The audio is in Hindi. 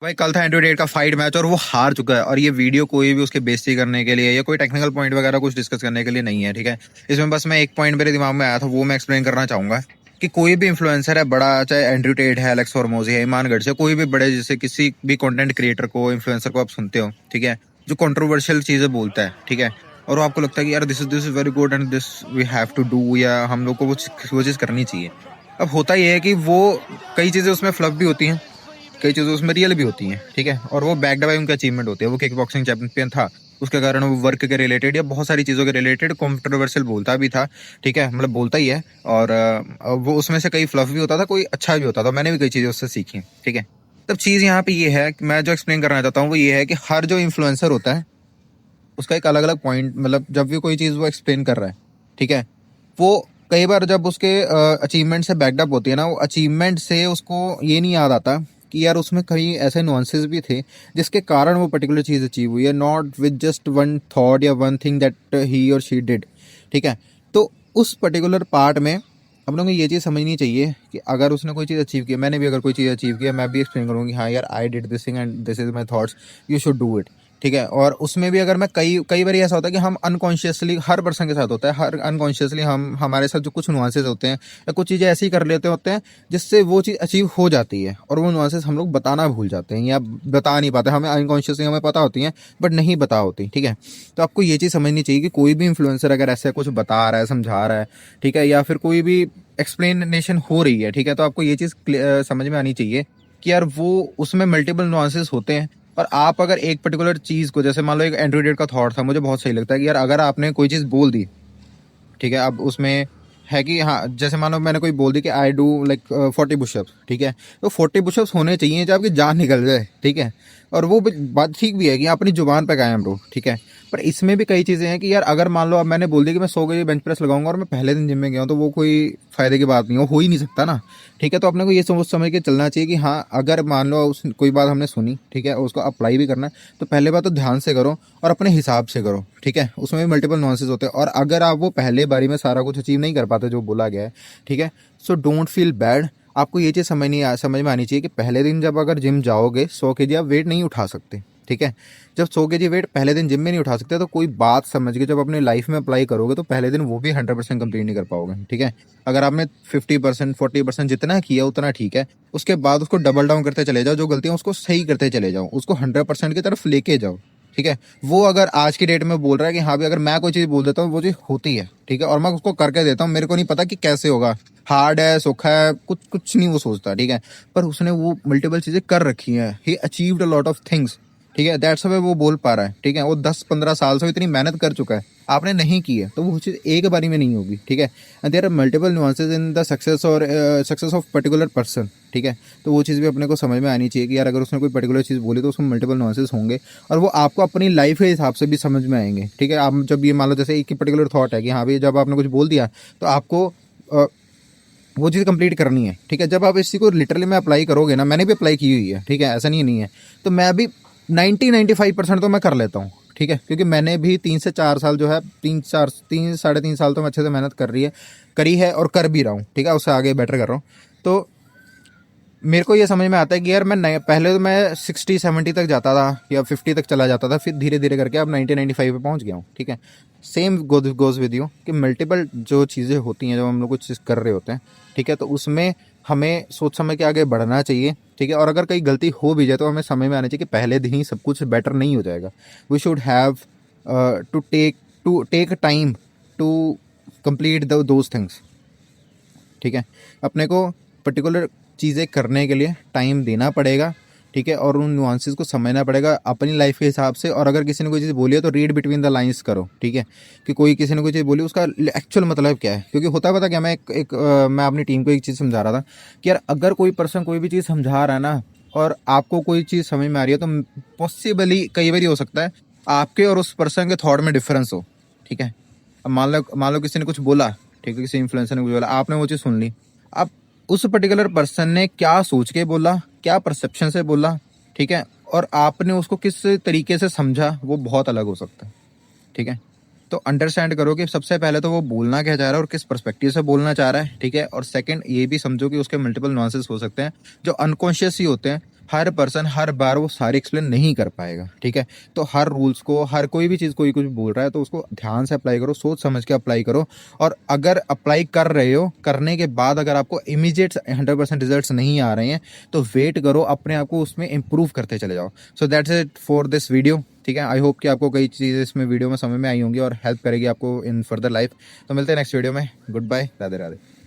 भाई कल था एंड्रयू टेट का फाइट मैच और वो हार चुका है। और ये वीडियो कोई भी उसके बेइज्जती करने के लिए या कोई टेक्निकल पॉइंट वगैरह कुछ डिस्कस करने के लिए नहीं है, ठीक है। इसमें बस मैं एक पॉइंट मेरे दिमाग में आया था, वो मैं एक्सप्लेन करना चाहूंगा कि कोई भी इन्फ्लुएंसर है बड़ा, चाहे एंड्रयू टेट है, एलेक्स हॉर्मोज़ी है, ईमान गड्से, कोई भी बड़े, जैसे किसी भी कंटेंट क्रिएटर को, इन्फ्लुएंसर को आप सुनते हो, ठीक है, जो कंट्रोवर्शियल चीजें बोलता है, ठीक है, और वो आपको लगता है कि यार this is very good and this we have to do, या हम लोग को वो चीज करनी चाहिए। अब होता ये है कि वो कई चीजें उसमें फ्लफ भी होती हैं, कई चीज़ें उसमें रियल भी होती हैं, ठीक है, और वो बैक्ड बाय उनका अचीवमेंट होती है। वो किक बॉक्सिंग चैंपियन था, उसके कारण वो वर्क के रिलेटेड या बहुत सारी चीज़ों के रिलेटेड कंट्रोवर्शियल बोलता भी था, ठीक है, मतलब बोलता ही है। और वो उसमें से कई फ्लफ भी होता था, कोई अच्छा भी होता था, मैंने भी कई चीज़ें उससे सीखी, ठीक है। तब चीज़ यहाँ पे ये है कि मैं जो एक्सप्लेन करना चाहता हूँ वो ये है कि हर जो इन्फ्लुएंसर होता है उसका एक अलग अलग पॉइंट, मतलब जब भी कोई चीज़ वो एक्सप्लेन कर रहा है, ठीक है, वो कई बार जब उसके अचीवमेंट से बैकअप होती है ना, वो अचीवमेंट से उसको ये नहीं याद आता कि यार उसमें कई ऐसे नुआंसेस भी थे जिसके कारण वो पर्टिकुलर चीज़ अचीव हुई है, not with just one thought या वन थिंग दैट ही और शी डिड, ठीक है। तो उस पर्टिकुलर पार्ट में हम लोगों को ये चीज़ समझनी चाहिए कि अगर उसने कोई चीज़ अचीव की, मैंने भी अगर कोई चीज़ अचीव किया, मैं भी एक्सप्लेन करूँगी हाँ यार I did this thing and this is my thoughts, you should do it, ठीक है। और उसमें भी अगर मैं कई कई बार ऐसा होता है कि हम अनकॉन्शियसली, हर पर्सन के साथ होता है, हर अनकॉन्शियसली हम हमारे साथ जो कुछ नुआंसेस होते हैं या कुछ चीज़ें ऐसी कर लेते होते हैं जिससे वो चीज़ अचीव हो जाती है, और वो नुआंसेस हम लोग बताना भूल जाते हैं या बता नहीं पाते, हमें अनकॉन्शियसली हमें पता होती हैं बट नहीं बता होती, ठीक है। तो आपको ये चीज़ समझनी चाहिए कि कोई भी इन्फ्लुएंसर अगर ऐसा कुछ बता रहा है, समझा रहा है, ठीक है, या फिर कोई भी एक्सप्लेनेशन हो रही है, ठीक है, तो आपको ये चीज़ समझ में आनी चाहिए कि यार वो उसमें मल्टीपल नुआंसेस होते हैं। और आप अगर एक पर्टिकुलर चीज़ को, जैसे मान लो एक एंड्रयू टेट का थॉट था, मुझे बहुत सही लगता है कि यार अगर आपने कोई चीज़ बोल दी, ठीक है, अब उसमें है कि हाँ, जैसे मानो मैंने कोई बोल दी कि आई डू लाइक 40 पुशअप्स, ठीक है, तो 40 पुशअप्स होने चाहिए जब आपकी जान निकल जाए, ठीक है। और वो बात ठीक भी है कि अपनी जुबान पे कायम रहो, ठीक है। पर इसमें भी कई चीज़ें हैं कि यार अगर मान लो अब मैंने बोल दिया कि मैं 100 केजी बेंच प्रेस लगाऊंगा और मैं पहले दिन जिम में गया हूँ, तो वो कोई फायदे की बात नहीं, हो ही नहीं सकता ना, ठीक है। तो अपने को ये सोच समझ के चलना चाहिए कि हाँ, अगर मान लो उस कोई बात हमने सुनी, ठीक है, और उसको अप्लाई भी करना है, तो पहले बात तो ध्यान से करो और अपने हिसाब से करो, ठीक है। उसमें भी मल्टीपल नॉइसेस होते हैं, और अगर आप वो पहले बारी में सारा कुछ अचीव नहीं कर पाते जो बोला गया है, ठीक है, सो डोंट फील बैड। आपको ये चीज़ समझ में आनी चाहिए कि पहले दिन जब अगर जिम जाओगे 100 केजी आप वेट नहीं उठा सकते, ठीक है। जब 100 केजी वेट पहले दिन जिम में नहीं उठा सकते, तो कोई बात समझ के जब अपनी लाइफ में अप्लाई करोगे तो पहले दिन वो भी 100% कंप्लीट नहीं कर पाओगे, ठीक है। अगर आपने 50% 40% जितना किया उतना ठीक है, उसके बाद उसको डबल डाउन करते चले जाओ, जो गलतियां उसको सही करते चले जाओ, उसको 100% की तरफ लेके जाओ, ठीक है। वो अगर आज की डेट में बोल रहा है कि हाँ भी अगर मैं कोई चीज़ बोल देता हूँ वो चीज़ होती है, ठीक है, और मैं उसको करके देता हूँ, मेरे को नहीं पता कि कैसे होगा, हार्ड है, सूखा है, कुछ कुछ नहीं वो सोचता, ठीक है। पर उसने वो मल्टीपल चीज़ें कर रखी हैं, he achieved a lot of things, ठीक है, दैट्स व्हाई वो बोल पा रहा है, ठीक है। वो 10-15 साल से इतनी मेहनत कर चुका है, आपने नहीं की है, तो वो चीज़ एक बारी में नहीं होगी, ठीक है। And there are multiple nuances in the success और सक्सेस ऑफ पर्टिकुलर पर्सन, ठीक है। तो वो चीज़ भी अपने को समझ में आनी चाहिए कि यार अगर उसने कोई पर्टिकुलर चीज़ बोली तो उसमें मल्टीपल नुआंसेस होंगे, और वो आपको अपनी लाइफ के हिसाब से भी समझ में आएंगे, ठीक है। आप जब ये मान लो जैसे एक ही पर्टिकुलर थॉट है कि हाँ भाई जब आपने कुछ बोल दिया तो आपको वो चीज़ कंप्लीट करनी है, ठीक है। जब आप इसी को लिटरली में अप्लाई करोगे ना, मैंने भी अप्लाई की हुई है, ठीक है, ऐसा नहीं है, तो मैं भी 90-95% तो मैं कर लेता हूँ, ठीक है, क्योंकि मैंने भी 3 से 4 साल जो है, 3 साढ़े 3 साल तो मैं अच्छे से मेहनत करी है और कर भी रहा हूँ, ठीक है, उससे आगे बेटर कर रहा हूँ। तो मेरे को ये समझ में आता है कि यार मैं पहले तो मैं 60-70 तक जाता था या 50 तक चला जाता था, फिर धीरे धीरे करके अब 90-95 पे पहुंच गया हूँ, ठीक है। सेम गोज विद यू कि मल्टीपल जो चीज़ें होती हैं जब हम लोग कुछ चीज़ कर रहे होते हैं, ठीक है, तो उसमें हमें सोच समझ के आगे बढ़ना चाहिए, ठीक है। और अगर कहीं गलती हो भी जाए तो हमें समझ में आना चाहिए कि पहले दिन ही सब कुछ बेटर नहीं हो जाएगा। We should have to take time to complete those things, ठीक है। अपने को पर्टिकुलर चीज़ें करने के लिए टाइम देना पड़ेगा, ठीक है, और उन नुआंसेस को समझना पड़ेगा अपनी लाइफ के हिसाब से। और अगर किसी ने कोई चीज़ बोली है तो रीड बिटवीन द लाइंस करो, ठीक है, कि कोई किसी ने कोई चीज़ बोली उसका एक्चुअल मतलब क्या है। क्योंकि होता पता क्या, मैं अपनी टीम को एक चीज़ समझा रहा था कि यार अगर कोई पर्सन कोई भी चीज़ समझा रहा है ना और आपको कोई चीज़ समझ में आ रही है, तो पॉसिबली कई बार हो सकता है आपके और उस पर्सन के थॉट में डिफरेंस हो, ठीक है। अब मान लो किसी ने कुछ बोला, ठीक है, किसी इन्फ्लुएंसर ने कुछ बोला, आपने वो चीज़ सुन ली। अब उस पर्टिकुलर पर्सन ने क्या सोच के बोला, क्या परसेप्शन से बोला, ठीक है, और आपने उसको किस तरीके से समझा, वो बहुत अलग हो सकता है, ठीक है। तो अंडरस्टैंड करो कि सबसे पहले तो वो बोलना क्या चाह रहा है और किस पर्सपेक्टिव से बोलना चाह रहा है, ठीक है। और सेकंड ये भी समझो कि उसके मल्टीपल नुआंसेस हो सकते हैं जो अनकॉन्शियस ही होते हैं, हर पर्सन हर बार वो सारी एक्सप्लेन नहीं कर पाएगा, ठीक है। तो हर रूल्स को, हर कोई भी चीज़ कोई कुछ बोल रहा है तो उसको ध्यान से अप्लाई करो, सोच समझ के अप्लाई करो। और अगर अप्लाई कर रहे हो, करने के बाद अगर आपको इमीडिएट 100% रिजल्ट्स नहीं आ रहे हैं तो वेट करो, अपने आप को उसमें इम्प्रूव करते चले जाओ। So that's it for this video, ठीक है। आई होप कि आपको कई चीज़ें इसमें वीडियो में समझ में आई होंगी और हेल्प करेगी आपको इन फर्दर लाइफ। तो मिलते हैं नेक्स्ट वीडियो में। Good bye, Radhe Radhe.